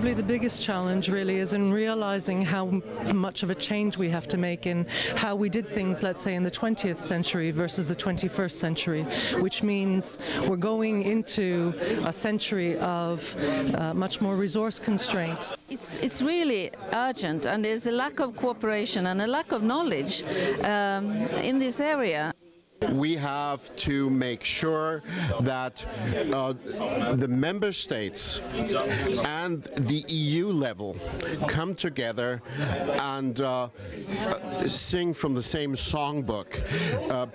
possibly the biggest challenge really is in realizing how much of a change we have to make in how we did things, let's say, in the 20th century versus the 21st century, which means we're going into a century of much more resource constraint. It's really urgent, and there's a lack of cooperation and a lack of knowledge in this area. We have to make sure that the member states and the EU level come together and sing from the same songbook.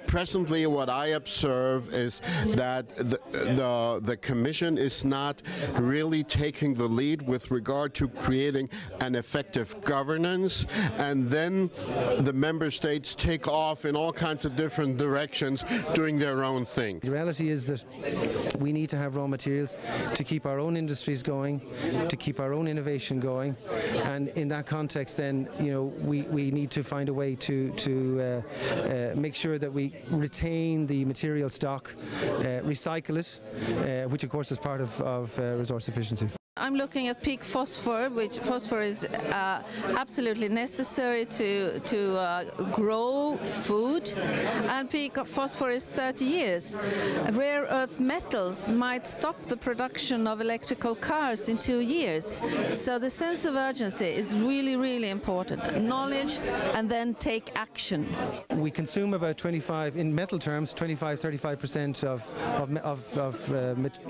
Presently, what I observe is that the Commission is not really taking the lead with regard to creating an effective governance, and then the member states take off in all kinds of different directions doing their own thing. The reality is that we need to have raw materials to keep our own industries going, to keep our own innovation going, and in that context then, you know, we need to find a way to make sure that we retain the material stock, recycle it, which of course is part of resource efficiency. I'm looking at peak phosphor, which phosphor is absolutely necessary to grow food, and peak phosphor is 30 years. Rare earth metals might stop the production of electrical cars in 2 years. So the sense of urgency is really, really important. Knowledge and then take action. We consume about 25, in metal terms, 25–35% of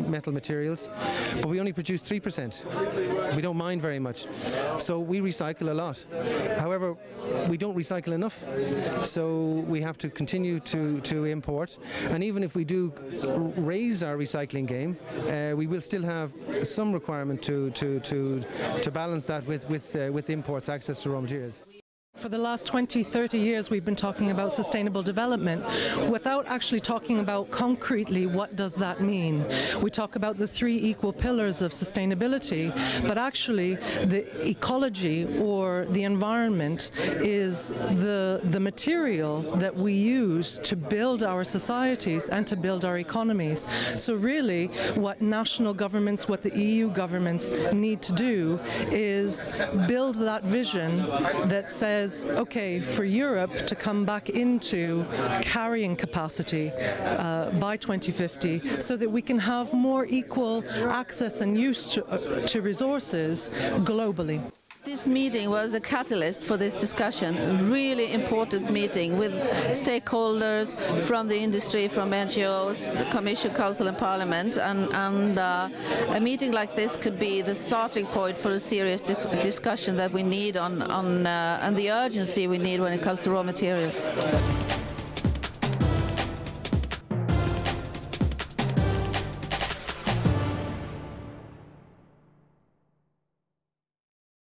metal materials, but we only produce 3%. We don't mind very much, so we recycle a lot. However, we don't recycle enough, so we have to continue to import, and even if we do raise our recycling game, we will still have some requirement to balance that with imports, access to raw materials. For the last 20–30 years, we've been talking about sustainable development without actually talking about concretely what does that mean. We talk about the 3 equal pillars of sustainability, but actually the ecology or the environment is the material that we use to build our societies and to build our economies. So really what national governments, what the EU governments need to do is build that vision that says, okay, for Europe to come back into carrying capacity by 2050 so that we can have more equal access and use to resources globally. This meeting was a catalyst for this discussion, a really important meeting with stakeholders from the industry, from NGOs, the Commission, Council and Parliament, and a meeting like this could be the starting point for a serious discussion that we need and the urgency we need when it comes to raw materials.